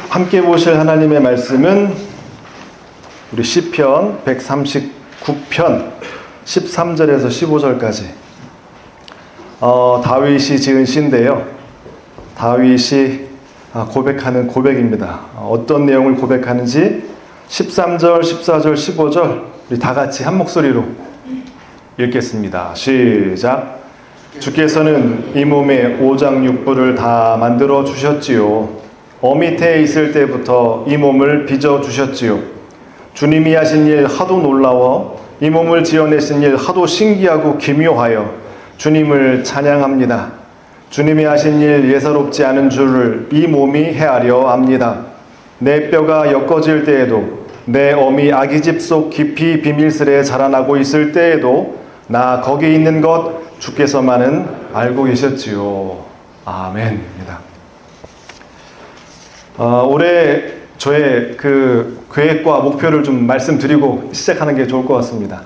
함께 보실 하나님의 말씀은 우리 시편 139편 13절에서 15절까지 다윗이 지은 시인데요. 다윗이 고백하는 고백입니다. 어떤 내용을 고백하는지 13절, 14절, 15절 우리 다 같이 한 목소리로 읽겠습니다. 시작. 주께서는 이 몸의 오장육부를 다 만들어 주셨지요. 어미태에 있을 때부터 이 몸을 빚어 주셨지요. 주님이 하신 일 하도 놀라워 이 몸을 지어내신 일 하도 신기하고 기묘하여 주님을 찬양합니다. 주님이 하신 일 예사롭지 않은 줄을 이 몸이 헤아려 압니다. 내 뼈가 엮어질 때에도 내 어미 아기집 속 깊이 비밀스레 자라나고 있을 때에도 나 거기 있는 것 주께서만은 알고 계셨지요. 아멘입니다. 올해 저의 그 계획과 목표를 좀 말씀드리고 시작하는 게 좋을 것 같습니다.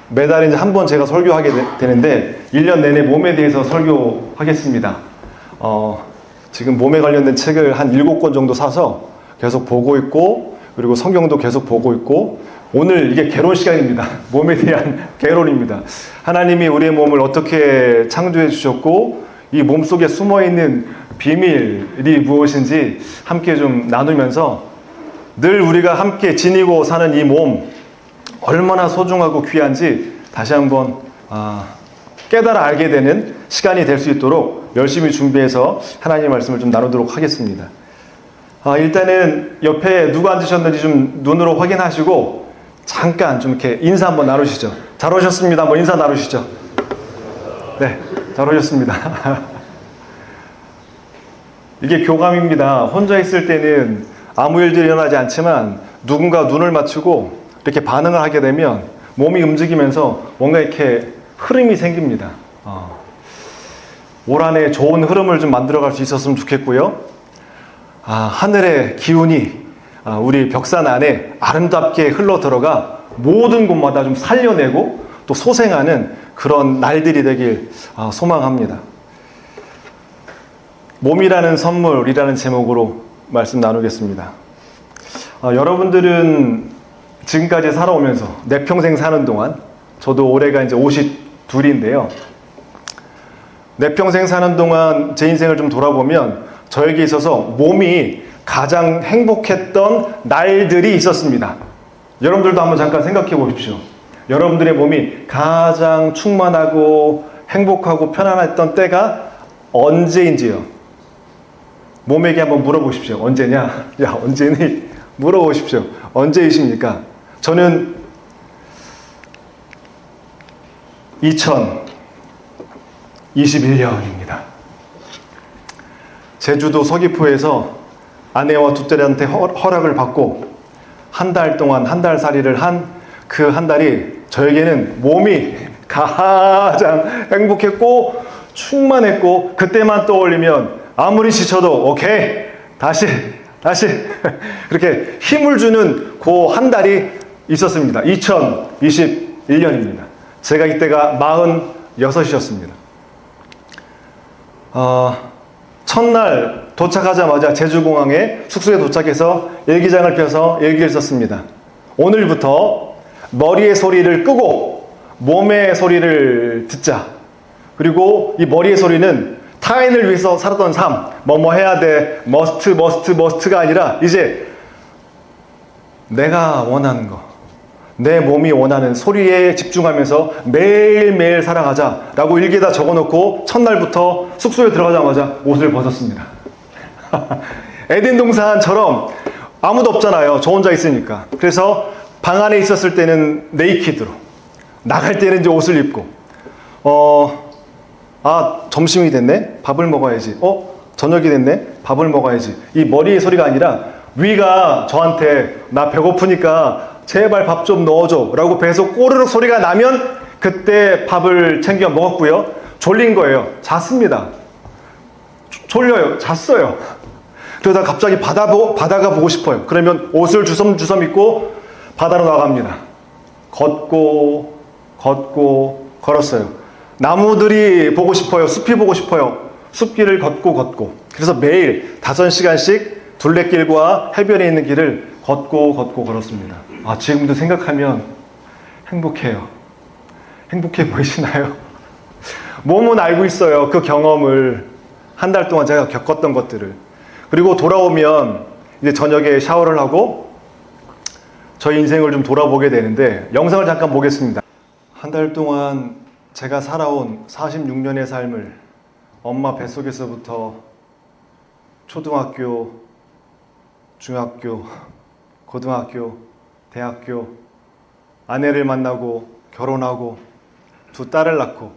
매달 이제 한 번 제가 설교하게 되는데 1년 내내 몸에 대해서 설교하겠습니다. 지금 몸에 관련된 책을 한 7권 정도 사서 계속 보고 있고, 그리고 성경도 계속 보고 있고, 오늘 이게 개론 시간입니다. 몸에 대한 개론입니다. 하나님이 우리의 몸을 어떻게 창조해 주셨고, 이 몸 속에 숨어 있는 비밀이 무엇인지 함께 좀 나누면서 늘 우리가 함께 지니고 사는 이 몸 얼마나 소중하고 귀한지 다시 한번 깨달아 알게 되는 시간이 될 수 있도록 열심히 준비해서 하나님의 말씀을 좀 나누도록 하겠습니다. 일단은 옆에 누가 앉으셨는지 좀 눈으로 확인하시고 잠깐 좀 이렇게 인사 한번 나누시죠. 잘 오셨습니다. 한번 인사 나누시죠. 네, 잘 오셨습니다. 이게 교감입니다. 혼자 있을 때는 아무 일들이 일어나지 않지만 누군가 눈을 맞추고 이렇게 반응을 하게 되면 몸이 움직이면서 뭔가 이렇게 흐름이 생깁니다. 올 한해 좋은 흐름을 좀 만들어갈 수 있었으면 좋겠고요. 하늘의 기운이 우리 벽산 안에 아름답게 흘러 들어가 모든 곳마다 좀 살려내고 또 소생하는 그런 날들이 되길 소망합니다. 몸이라는 선물이라는 제목으로 말씀 나누겠습니다. 여러분들은 지금까지 살아오면서 내 평생 사는 동안, 저도 올해가 이제 52인데요. 내 평생 사는 동안 제 인생을 좀 돌아보면 저에게 있어서 몸이 가장 행복했던 날들이 있었습니다. 여러분들도 한번 잠깐 생각해 보십시오. 여러분들의 몸이 가장 충만하고 행복하고 편안했던 때가 언제인지요. 몸에게 한번 물어보십시오. 언제냐? 야, 언제니? 물어보십시오. 언제이십니까? 저는 2021년입니다. 제주도 서귀포에서 아내와 둘째한테 허락을 받고 한 달 동안 한 달 살이를 한 그 한 달이 저에게는 몸이 가장 행복했고 충만했고, 그때만 떠올리면 아무리 지쳐도 오케이 다시 그렇게 힘을 주는 그 한 달이 있었습니다. 2021년입니다. 제가 이때가 46이었습니다. 첫날 도착하자마자 제주공항에 숙소에 도착해서 일기장을 펴서 일기를 썼습니다. 오늘부터 머리의 소리를 끄고 몸의 소리를 듣자. 그리고 이 머리의 소리는 타인을 위해서 살았던 삶, 뭐뭐 해야 돼, 머스트가 아니라 이제 내가 원하는 거, 내 몸이 원하는 소리에 집중하면서 매일매일 살아가자 라고 일기에다 적어놓고 첫날부터 숙소에 들어가자마자 옷을 벗었습니다. 에덴 동산처럼 아무도 없잖아요. 저 혼자 있으니까. 그래서 방 안에 있었을 때는 네이키드로, 나갈 때는 이제 옷을 입고, 점심이 됐네? 밥을 먹어야지. 저녁이 됐네? 밥을 먹어야지. 이 머리의 소리가 아니라 위가 저한테 나 배고프니까 제발 밥 좀 넣어줘 라고 배에서 꼬르륵 소리가 나면 그때 밥을 챙겨 먹었고요. 졸린 거예요. 잤습니다. 졸려요. 잤어요. 그러다 갑자기 바다가 보고 싶어요. 그러면 옷을 주섬주섬 입고 바다로 나갑니다. 걷고 걸었어요. 나무들이 보고 싶어요. 숲이 보고 싶어요. 숲길을 걷고. 그래서 매일 5시간씩 둘레길과 해변에 있는 길을 걷고 걸었습니다. 지금도 생각하면 행복해요. 행복해 보이시나요? 몸은 알고 있어요. 그 경험을. 한 달 동안 제가 겪었던 것들을. 그리고 돌아오면 이제 저녁에 샤워를 하고 저희 인생을 좀 돌아보게 되는데, 영상을 잠깐 보겠습니다. 한 달 동안 제가 살아온 46년의 삶을 엄마 뱃속에서부터 초등학교, 중학교, 고등학교, 대학교, 아내를 만나고 결혼하고 두 딸을 낳고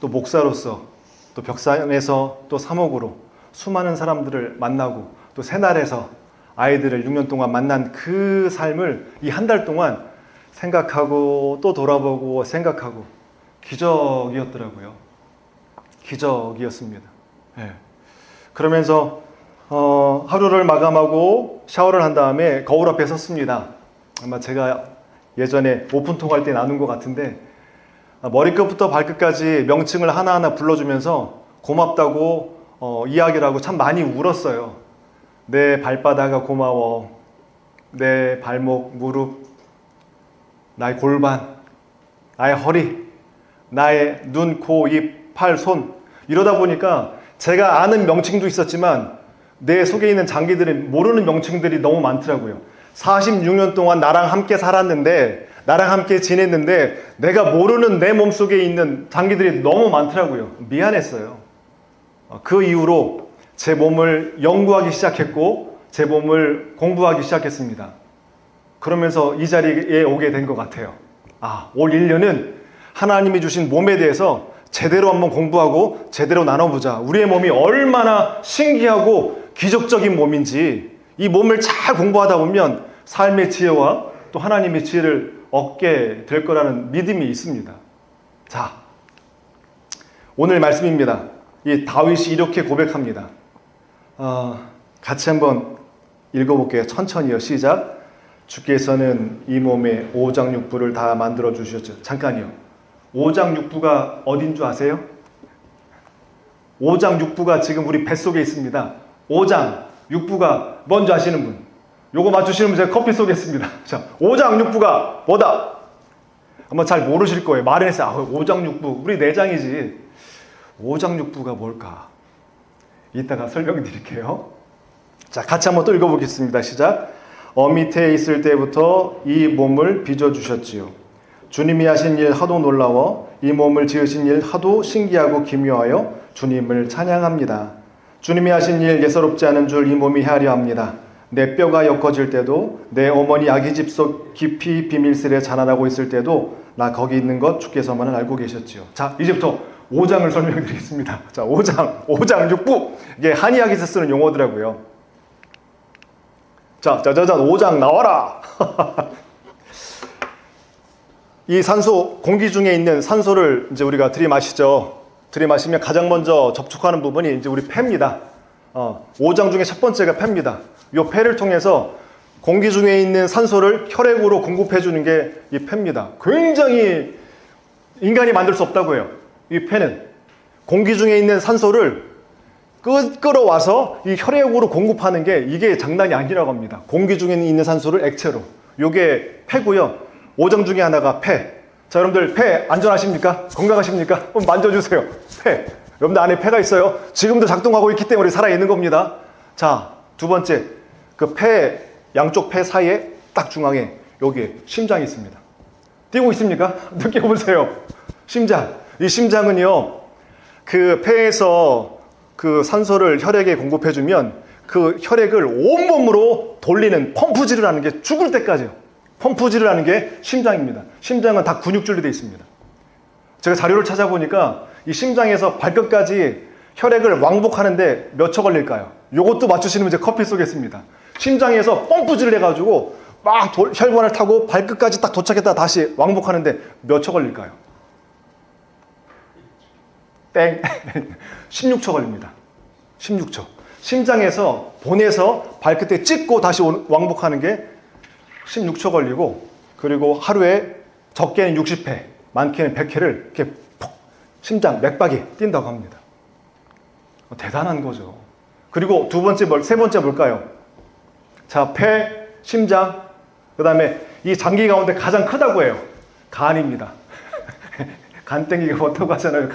또 목사로서 또 벽산에서 또 사목으로 수많은 사람들을 만나고 또 새날에서 아이들을 6년 동안 만난 그 삶을 이 한 달 동안 생각하고 또 돌아보고 생각하고 기적이었더라고요. 기적이었습니다. 네. 그러면서 하루를 마감하고 샤워를 한 다음에 거울 앞에 섰습니다. 아마 제가 예전에 오픈톡 할 때 나눈 것 같은데, 머리끝부터 발끝까지 명칭을 하나하나 불러주면서 고맙다고 이야기를 하고 참 많이 울었어요. 내 발바닥아 고마워. 내 발목, 무릎, 나의 골반, 나의 허리, 나의 눈, 코, 입, 팔, 손. 이러다 보니까 제가 아는 명칭도 있었지만 내 속에 있는 장기들이 모르는 명칭들이 너무 많더라고요. 46년 동안 나랑 함께 살았는데, 나랑 함께 지냈는데 내가 모르는 내 몸속에 있는 장기들이 너무 많더라고요. 미안했어요. 그 이후로 제 몸을 연구하기 시작했고 제 몸을 공부하기 시작했습니다. 그러면서 이 자리에 오게 된 것 같아요. 올 1년은 하나님이 주신 몸에 대해서 제대로 한번 공부하고 제대로 나눠보자. 우리의 몸이 얼마나 신기하고 기적적인 몸인지, 이 몸을 잘 공부하다 보면 삶의 지혜와 또 하나님의 지혜를 얻게 될 거라는 믿음이 있습니다. 자, 오늘 말씀입니다. 이 다윗이 이렇게 고백합니다. 같이 한번 읽어볼게요. 천천히요. 시작. 주께서는 이 몸에 오장육부를 다 만들어 주셨죠. 잠깐요. 오장육부가 어딘 줄 아세요? 오장육부가 지금 우리 뱃속에 있습니다. 오장육부가 뭔지 아시는 분? 요거 맞추시는 분 제가 커피 쏘겠습니다. 자, 오장육부가 뭐다? 아마 잘 모르실 거예요. 말을 했어요. 오장육부, 우리 내장이지. 오장육부가 뭘까? 이따가 설명드릴게요. 자, 같이 한번 또 읽어보겠습니다. 시작. 밑에 있을 때부터 이 몸을 빚어주셨지요. 주님이 하신 일 하도 놀라워 이 몸을 지으신 일 하도 신기하고 기묘하여 주님을 찬양합니다. 주님이 하신 일 예사롭지 않은 줄 이 몸이 헤아려 합니다. 내 뼈가 엮어질 때도, 내 어머니 아기 집 속 깊이 비밀스레 자라나고 있을 때도 나 거기 있는 것 주께서만은 알고 계셨지요. 자, 이제부터 5장을 설명드리겠습니다. 자, 5장육부. 이게 한의학에서 쓰는 용어더라고요. 자, 5장 나와라. 이 산소, 공기 중에 있는 산소를 이제 우리가 들이마시죠. 들이마시면 가장 먼저 접촉하는 부분이 이제 우리 폐입니다. 5장 중에 첫 번째가 폐입니다. 이 폐를 통해서 공기 중에 있는 산소를 혈액으로 공급해 주는 게 이 폐입니다. 굉장히 인간이 만들 수 없다고 해요. 이 폐는 공기 중에 있는 산소를 끌어와서 이 혈액으로 공급하는 게 이게 장난이 아니라고 합니다. 공기 중에 있는 산소를 액체로. 요게 폐고요. 5장 중에 하나가 폐. 자, 여러분들 폐 안전하십니까? 건강하십니까? 한번 만져주세요. 폐. 여러분들 안에 폐가 있어요. 지금도 작동하고 있기 때문에 살아있는 겁니다. 자, 두 번째. 그 폐, 양쪽 폐 사이에 딱 중앙에 여기에 심장이 있습니다. 뛰고 있습니까? 느껴보세요. 심장. 이 심장은요, 그 폐에서 그 산소를 혈액에 공급해주면 그 혈액을 온몸으로 돌리는 펌프질을 하는 게 죽을 때까지요. 펌프질을 하는 게 심장입니다. 심장은 다 근육줄로 되어 있습니다. 제가 자료를 찾아보니까 이 심장에서 발끝까지 혈액을 왕복하는데 몇 초 걸릴까요? 요것도 맞추시는 문제 커피 쏘겠습니다. 심장에서 펌프질을 해가지고 막 혈관을 타고 발끝까지 딱 도착했다 다시 왕복하는데 몇 초 걸릴까요? 땡. 16초 걸립니다. 16초. 심장에서 본에서 발끝에 찍고 다시 왕복하는 게 16초 걸리고, 그리고 하루에 적게는 60회, 많게는 100회를 이렇게 푹 심장, 맥박이 뛴다고 합니다. 대단한 거죠. 그리고 세 번째 뭘까요? 자, 폐, 심장, 그 다음에 이 장기 가운데 가장 크다고 해요. 간입니다. 간땡기가 어떻다고 하잖아요.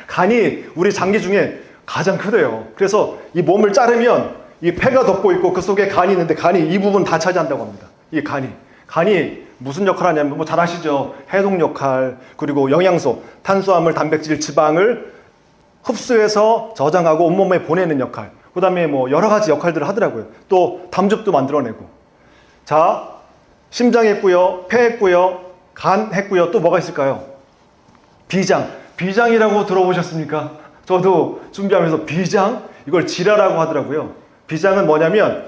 간이 우리 장기 중에 가장 크대요. 그래서 이 몸을 자르면 이 폐가 덮고 있고 그 속에 간이 있는데 간이 이 부분 다 차지한다고 합니다. 이 간이 무슨 역할을 하냐면 뭐 잘 아시죠? 해독 역할, 그리고 영양소, 탄수화물, 단백질, 지방을 흡수해서 저장하고 온몸에 보내는 역할, 그 다음에 뭐 여러 가지 역할들을 하더라고요. 또 담즙도 만들어내고. 자, 심장 했고요, 폐 했고요, 간 했고요. 또 뭐가 있을까요? 비장이라고 들어보셨습니까? 저도 준비하면서 비장? 이걸 지라라고 하더라고요. 비장은 뭐냐면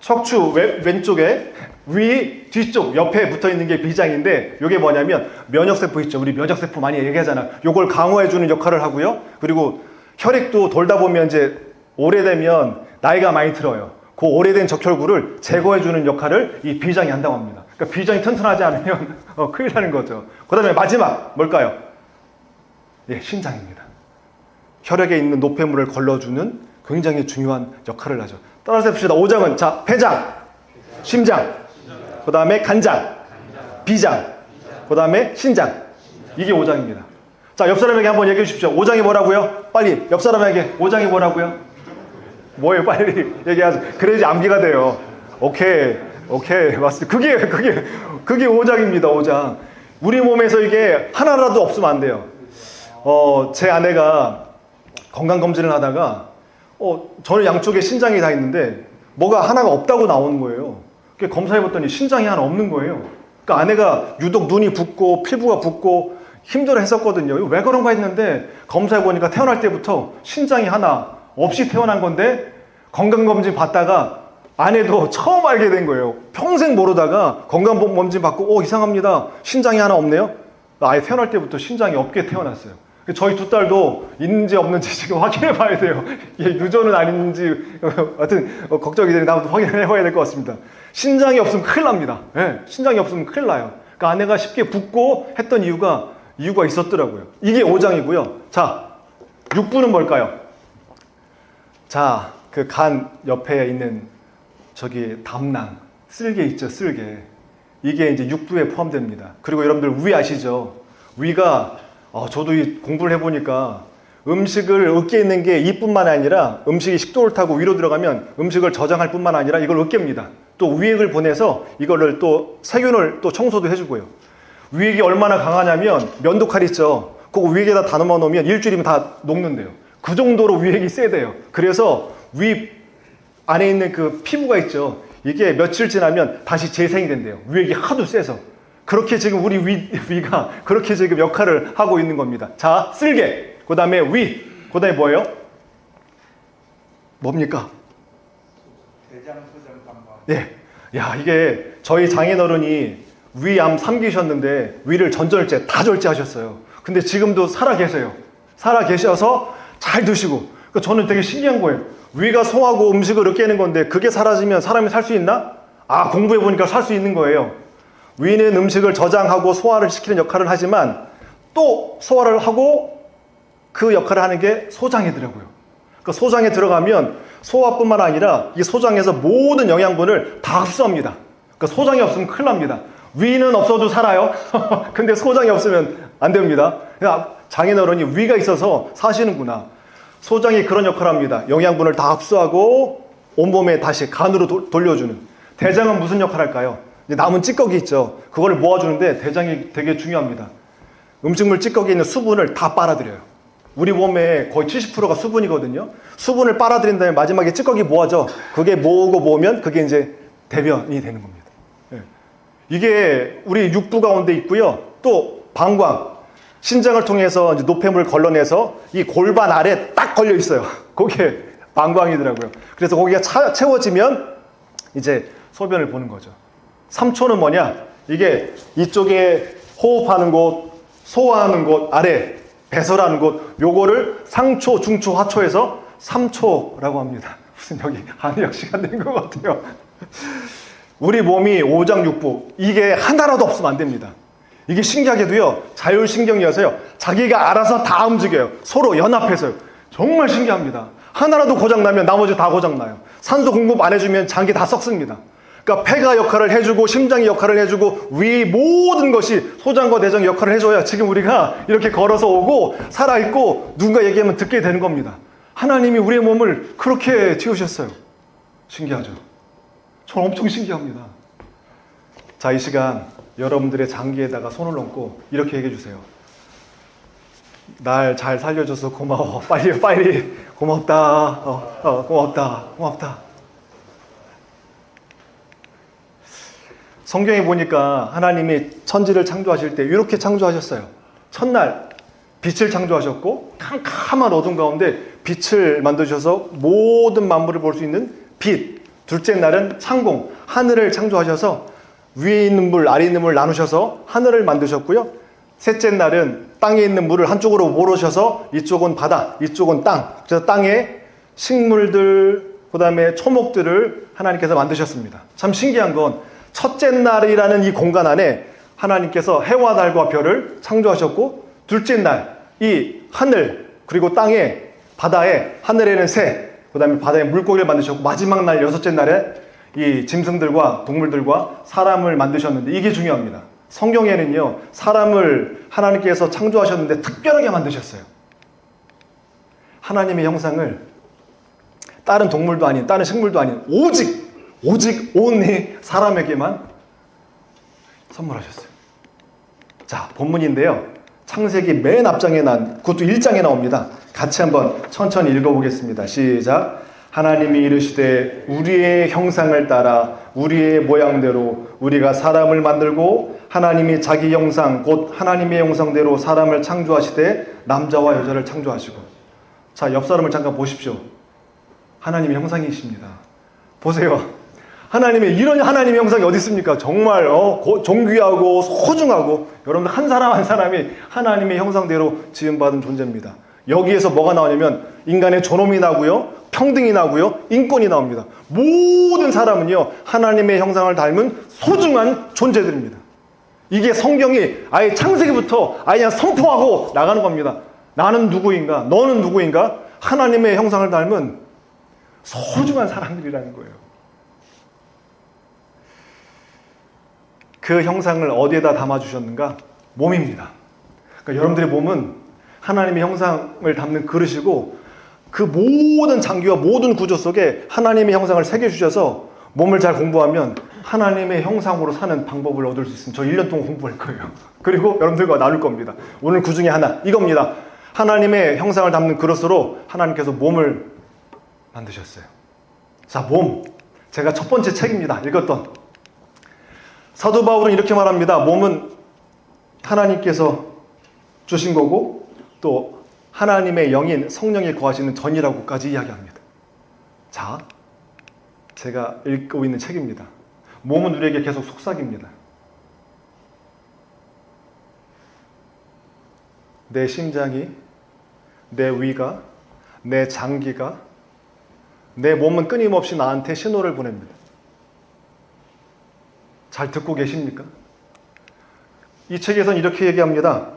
척추 왼쪽에 위, 뒤쪽, 옆에 붙어 있는 게 비장인데, 이게 뭐냐면 면역세포 있죠. 우리 면역세포 많이 얘기하잖아. 요걸 강화해주는 역할을 하고요. 그리고 혈액도 돌다 보면 이제 오래되면 나이가 많이 들어요. 그 오래된 적혈구를 제거해주는 역할을 이 비장이 한다고 합니다. 그러니까 비장이 튼튼하지 않으면 큰일 나는 거죠. 그 다음에 마지막 뭘까요? 예, 신장입니다. 혈액에 있는 노폐물을 걸러주는 굉장히 중요한 역할을 하죠. 따라서 해봅시다. 5장은 자, 폐장, 심장, 그 다음에 간장, 비장, 그 다음에 신장. 이게 5장입니다. 자, 옆 사람에게 한번 얘기해 주십시오. 5장이 뭐라고요? 빨리 옆 사람에게 5장이 뭐라고요? 뭐예요? 빨리 얘기하세요. 그래야지 암기가 돼요. 오케이, 맞습니다. 그게 5장입니다. 5장. 우리 몸에서 이게 하나라도 없으면 안 돼요. 제 아내가 건강검진을 하다가 저는 양쪽에 신장이 다 있는데 뭐가 하나가 없다고 나오는 거예요. 검사해봤더니 신장이 하나 없는 거예요. 그러니까 아내가 유독 눈이 붓고 피부가 붓고 힘들어 했었거든요. 이거 왜 그런가 했는데 검사해보니까 태어날 때부터 신장이 하나 없이 태어난 건데, 건강검진 받다가 아내도 처음 알게 된 거예요. 평생 모르다가 건강검진 받고 이상합니다. 신장이 하나 없네요. 아예 태어날 때부터 신장이 없게 태어났어요. 저희 두 딸도 있는지 없는지 지금 확인해 봐야 돼요. 유전은 아닌지 하여튼 걱정이 되는데 한번 확인해 봐야 될 것 같습니다. 신장이 없으면 큰일 납니다. 네, 신장이 없으면 큰일 나요. 그러니까 아내가 쉽게 붓고 했던 이유가 있었더라고요. 이게 5장이고요. 자, 6부는 뭘까요? 자, 그 간 옆에 있는 저기 담낭, 쓸개 있죠, 쓸개. 이게 이제 6부에 포함됩니다. 그리고 여러분들 위 아시죠? 위가 저도 공부를 해보니까 음식을 으깨 있는 게 이뿐만 아니라 음식이 식도를 타고 위로 들어가면 음식을 저장할 뿐만 아니라 이걸 으깹니다. 또 위액을 보내서 이거를 또 세균을 또 청소도 해주고요. 위액이 얼마나 강하냐면 면도칼 있죠. 그거 위액에다 다 넣어 놓으면 일주일이면 다 녹는데요. 그 정도로 위액이 세대요. 그래서 위 안에 있는 그 피부가 있죠. 이게 며칠 지나면 다시 재생이 된대요. 위액이 하도 세서. 그렇게 지금 우리 위가 그렇게 지금 역할을 하고 있는 겁니다. 자, 쓸개, 그 다음에 위, 그 다음에 뭐예요? 뭡니까? 대장, 소장, 방광. 예. 야, 이게 저희 장인어른이 위암 3기셨는데 위를 전절제, 다 절제하셨어요. 근데 지금도 살아 계세요. 살아 계셔서 잘 드시고. 그러니까 저는 되게 신기한 거예요. 위가 소화하고 음식을 으깨는 건데 그게 사라지면 사람이 살 수 있나? 공부해보니까 살 수 있는 거예요. 위는 음식을 저장하고 소화를 시키는 역할을 하지만 또 소화를 하고 그 역할을 하는 게 소장이더라고요. 그 소장에 들어가면 소화뿐만 아니라 이 소장에서 모든 영양분을 다 흡수합니다. 그 소장이 없으면 큰일 납니다. 위는 없어도 살아요. 근데 소장이 없으면 안 됩니다. 장인어른이 위가 있어서 사시는구나. 소장이 그런 역할을 합니다. 영양분을 다 흡수하고 온몸에 다시 간으로 돌려주는. 대장은 무슨 역할을 할까요? 남은 찌꺼기 있죠. 그거를 모아주는데 대장이 되게 중요합니다. 음식물 찌꺼기에 있는 수분을 다 빨아들여요. 우리 몸에 거의 70%가 수분이거든요. 수분을 빨아들인 다음에 마지막에 찌꺼기 모아져. 그게 모으면 그게 이제 대변이 되는 겁니다. 이게 우리 육부 가운데 있고요. 또 방광, 신장을 통해서 이제 노폐물을 걸러내서 이 골반 아래 딱 걸려 있어요. 그게 방광이더라고요. 그래서 거기가 채워지면 이제 소변을 보는 거죠. 3초는 뭐냐? 이게 이쪽에 호흡하는 곳, 소화하는 곳, 아래 배설하는 곳, 요거를 상초, 중초, 하초에서 3초라고 합니다. 무슨 여기 한의학 시간 된 것 같아요. 우리 몸이 5장 6부, 이게 하나라도 없으면 안 됩니다. 이게 신기하게도요, 자율신경이어서요, 자기가 알아서 다 움직여요. 서로 연합해서요. 정말 신기합니다. 하나라도 고장나면 나머지 다 고장나요. 산소 공급 안 해주면 장기 다 썩습니다. 그러니까 폐가 역할을 해주고 심장이 역할을 해주고 위 모든 것이 소장과 내장 역할을 해줘야 지금 우리가 이렇게 걸어서 오고 살아있고 누군가 얘기하면 듣게 되는 겁니다. 하나님이 우리의 몸을 그렇게 지으셨어요. 신기하죠? 전 엄청 신기합니다. 자, 이 시간 여러분들의 장기에다가 손을 얹고 이렇게 얘기해 주세요. 날 잘 살려줘서 고마워. 빨리 고맙다. 고맙다. 성경에 보니까 하나님이 천지를 창조하실 때 이렇게 창조하셨어요. 첫날 빛을 창조하셨고 캄캄한 어둠 가운데 빛을 만드셔서 모든 만물을 볼 수 있는 빛. 둘째 날은 창공, 하늘을 창조하셔서 위에 있는 물, 아래 있는 물 나누셔서 하늘을 만드셨고요. 셋째 날은 땅에 있는 물을 한쪽으로 몰으셔서 이쪽은 바다, 이쪽은 땅. 그래서 땅에 식물들, 그 다음에 초목들을 하나님께서 만드셨습니다. 참 신기한 건 첫째 날이라는 이 공간 안에 하나님께서 해와 달과 별을 창조하셨고, 둘째 날 이 하늘, 그리고 땅에, 바다에, 하늘에는 새, 그 다음에 바다에 물고기를 만드셨고, 마지막 날 여섯째 날에 이 짐승들과 동물들과 사람을 만드셨는데, 이게 중요합니다. 성경에는요, 사람을 하나님께서 창조하셨는데 특별하게 만드셨어요. 하나님의 형상을 다른 동물도 아닌, 다른 식물도 아닌, 오직 온리 사람에게만 선물하셨어요. 자, 본문인데요. 창세기 맨 앞장에 그것도 1장에 나옵니다. 같이 한번 천천히 읽어보겠습니다. 시작. 하나님이 이르시되 우리의 형상을 따라 우리의 모양대로 우리가 사람을 만들고 하나님이 자기 형상 곧 하나님의 형상대로 사람을 창조하시되 남자와 여자를 창조하시고. 자, 옆 사람을 잠깐 보십시오. 하나님의 형상이십니다. 보세요. 하나님의 이런 하나님의 형상이 어디 있습니까? 정말 존귀하고 소중하고, 여러분들 한 사람 한 사람이 하나님의 형상대로 지음받은 존재입니다. 여기에서 뭐가 나오냐면 인간의 존엄이 나고요, 평등이 나고요, 인권이 나옵니다. 모든 사람은요, 하나님의 형상을 닮은 소중한 존재들입니다. 이게 성경이 아예 창세기부터 아예 그냥 선포하고 나가는 겁니다. 나는 누구인가? 너는 누구인가? 하나님의 형상을 닮은 소중한 사람들이라는 거예요. 그 형상을 어디에다 담아주셨는가? 몸입니다. 그러니까 여러분들의 몸은 하나님의 형상을 담는 그릇이고, 그 모든 장기와 모든 구조 속에 하나님의 형상을 새겨주셔서 몸을 잘 공부하면 하나님의 형상으로 사는 방법을 얻을 수 있습니다. 저 1년 동안 공부할 거예요. 그리고 여러분들과 나눌 겁니다. 오늘 그 중에 하나, 이겁니다. 하나님의 형상을 담는 그릇으로 하나님께서 몸을 만드셨어요. 자, 몸. 제가 첫 번째 책입니다. 읽었던. 사도 바울은 이렇게 말합니다. 몸은 하나님께서 주신 거고, 또 하나님의 영인 성령이 거하시는 전이라고까지 이야기합니다. 자, 제가 읽고 있는 책입니다. 몸은 우리에게 계속 속삭입니다. 내 심장이, 내 위가, 내 장기가, 내 몸은 끊임없이 나한테 신호를 보냅니다. 잘 듣고 계십니까? 이 책에서는 이렇게 얘기합니다.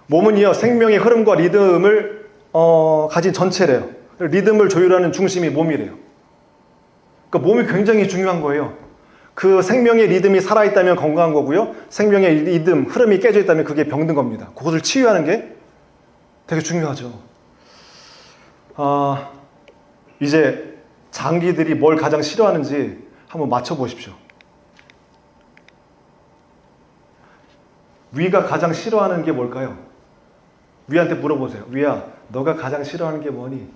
몸은요, 생명의 흐름과 리듬을 가진 전체래요. 리듬을 조율하는 중심이 몸이래요. 그러니까 몸이 굉장히 중요한 거예요. 그 생명의 리듬이 살아있다면 건강한 거고요. 생명의 리듬, 흐름이 깨져 있다면 그게 병든 겁니다. 그것을 치유하는 게 되게 중요하죠. 이제 장기들이 뭘 가장 싫어하는지 한번 맞춰보십시오. 위가 가장 싫어하는 게 뭘까요? 위한테 물어보세요. 위야, 너가 가장 싫어하는 게 뭐니?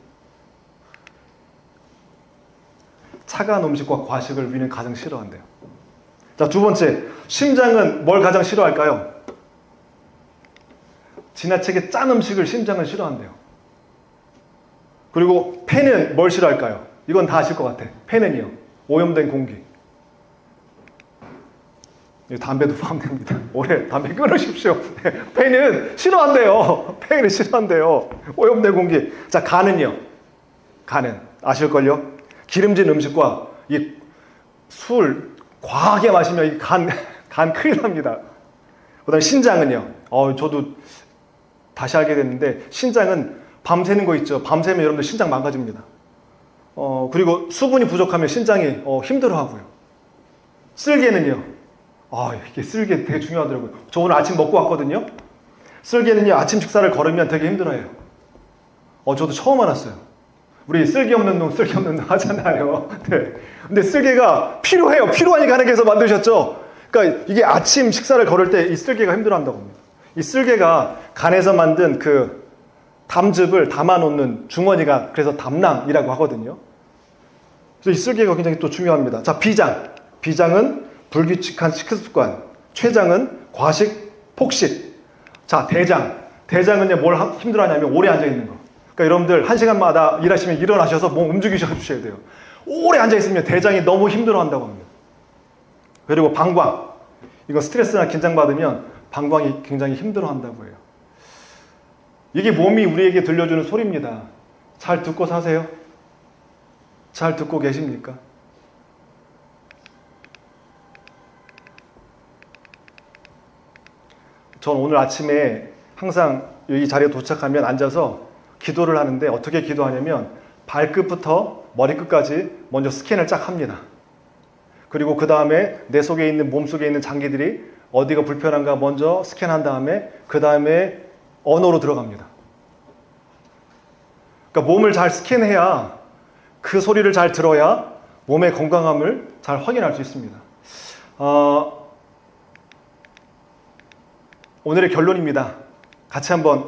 차가운 음식과 과식을 위는 가장 싫어한대요. 자, 두 번째, 심장은 뭘 가장 싫어할까요? 지나치게 짠 음식을 심장은 싫어한대요. 그리고 폐는 뭘 싫어할까요? 이건 다 아실 것 같아. 폐는요, 오염된 공기. 담배도 포함됩니다. 올해 담배 끊으십시오. 폐는 싫어한대요. 폐는 싫어한대요. 오염된 공기. 자, 간은요. 간은 아실걸요? 기름진 음식과 이 술 과하게 마시면 이 간 큰일 납니다. 그다음에 신장은요. 저도 다시 알게 됐는데 신장은 밤새는 거 있죠. 밤새면 여러분들 신장 망가집니다. 그리고 수분이 부족하면 신장이 힘들어하고요. 쓸개는요. 이게 쓸개 되게 중요하더라고요. 저 오늘 아침 먹고 왔거든요. 쓸개는요, 아침 식사를 걸으면 되게 힘들어해요. 저도 처음 알았어요. 우리 쓸개 없는 놈 하잖아요. 네. 근데 쓸개가 필요해요. 필요하니까 하나님께서 만드셨죠. 그러니까 이게 아침 식사를 걸을 때 이 쓸개가 힘들어한다고 합니다. 이 쓸개가 간에서 만든 그 담즙을 담아놓는 주머니가 그래서 담낭이라고 하거든요. 그래서 이 쓸개가 굉장히 또 중요합니다. 자, 비장. 비장은 불규칙한 식습관. 췌장은 과식, 폭식. 자, 대장. 대장은요, 뭘 힘들어하냐면 오래 앉아있는 거. 그러니까 여러분들 1시간마다 일하시면 일어나셔서 몸 움직이셔 주셔야 돼요. 오래 앉아있으면 대장이 너무 힘들어한다고 합니다. 그리고 방광. 이거 스트레스나 긴장받으면 방광이 굉장히 힘들어한다고 해요. 이게 몸이 우리에게 들려주는 소리입니다. 잘 듣고 사세요? 잘 듣고 계십니까? 전 오늘 아침에 항상 이 자리에 도착하면 앉아서 기도를 하는데 어떻게 기도하냐면 발끝부터 머리끝까지 먼저 스캔을 쫙 합니다. 그리고 그 다음에 내 속에 있는 몸 속에 있는 장기들이 어디가 불편한가 먼저 스캔한 다음에 그 다음에 언어로 들어갑니다. 그러니까 몸을 잘 스캔해야 그 소리를 잘 들어야 몸의 건강함을 잘 확인할 수 있습니다. 오늘의 결론입니다. 같이 한번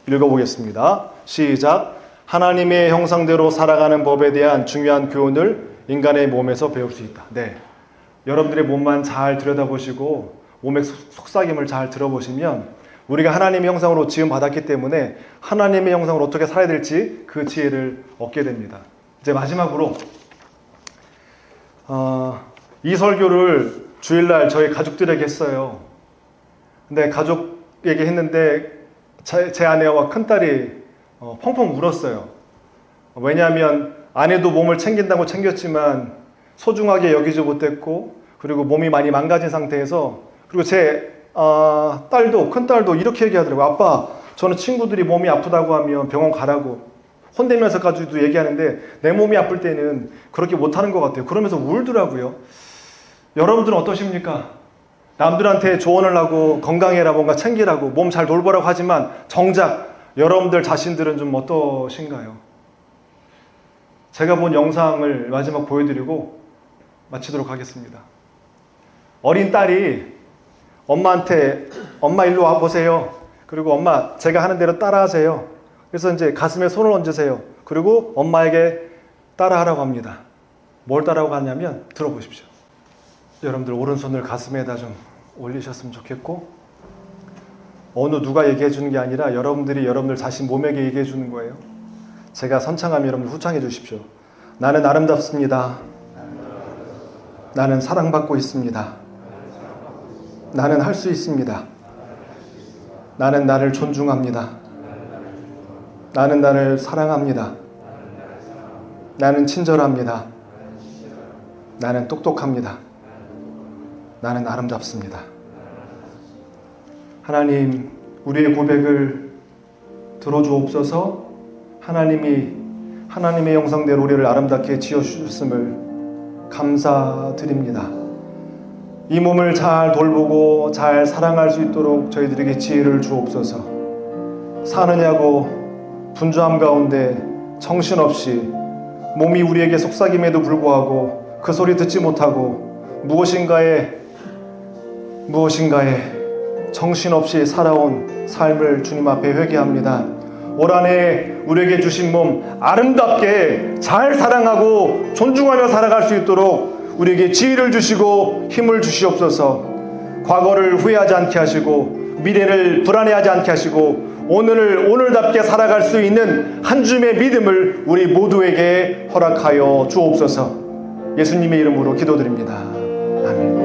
읽어보겠습니다. 시작. 하나님의 형상대로 살아가는 법에 대한 중요한 교훈을 인간의 몸에서 배울 수 있다. 네, 여러분들의 몸만 잘 들여다보시고 몸의 속삭임을 잘 들어보시면 우리가 하나님의 형상으로 지음받았기 때문에 하나님의 형상으로 어떻게 살아야 될지 그 지혜를 얻게 됩니다. 이제 마지막으로 이 설교를 주일날 저희 가족들에게 했어요. 근데 가족에게 했는데 제 아내와 큰딸이 펑펑 울었어요. 왜냐하면 아내도 몸을 챙긴다고 챙겼지만 소중하게 여기지 못했고 그리고 몸이 많이 망가진 상태에서 그리고 제 큰딸도 이렇게 얘기하더라고요. 아빠, 저는 친구들이 몸이 아프다고 하면 병원 가라고 혼내면서까지도 얘기하는데 내 몸이 아플 때는 그렇게 못하는 것 같아요. 그러면서 울더라고요. 여러분들은 어떠십니까? 남들한테 조언을 하고 건강해라 뭔가 챙기라고 몸 잘 돌보라고 하지만 정작 여러분들 자신들은 좀 어떠신가요? 제가 본 영상을 마지막 보여드리고 마치도록 하겠습니다. 어린 딸이 엄마한테 엄마 일로 와보세요. 그리고 엄마 제가 하는 대로 따라하세요. 그래서 이제 가슴에 손을 얹으세요. 그리고 엄마에게 따라하라고 합니다. 뭘 따라하고 하냐면 들어보십시오. 여러분들 오른손을 가슴에다 좀 올리셨으면 좋겠고 어느 누가 얘기해 주는 게 아니라 여러분들이 여러분들 자신 몸에게 얘기해 주는 거예요. 제가 선창하면 여러분들 후창해 주십시오. 나는 아름답습니다. 나는 사랑받고 있습니다. 나는 할 수 있습니다. 나는 나를 존중합니다. 나는 나를 사랑합니다. 나는 친절합니다. 나는 똑똑합니다. 나는 아름답습니다. 하나님, 우리의 고백을 들어주옵소서. 하나님이 하나님의 형상대로 우리를 아름답게 지어주셨음을 감사드립니다. 이 몸을 잘 돌보고 잘 사랑할 수 있도록 저희들에게 지혜를 주옵소서. 사느냐고 분주함 가운데 정신없이 몸이 우리에게 속삭임에도 불구하고 그 소리 듣지 못하고 무엇인가에 정신없이 살아온 삶을 주님 앞에 회개합니다. 올 한해 우리에게 주신 몸 아름답게 잘 사랑하고 존중하며 살아갈 수 있도록 우리에게 지혜를 주시고 힘을 주시옵소서. 과거를 후회하지 않게 하시고 미래를 불안해하지 않게 하시고 오늘을 오늘답게 살아갈 수 있는 한 줌의 믿음을 우리 모두에게 허락하여 주옵소서. 예수님의 이름으로 기도드립니다. 아멘.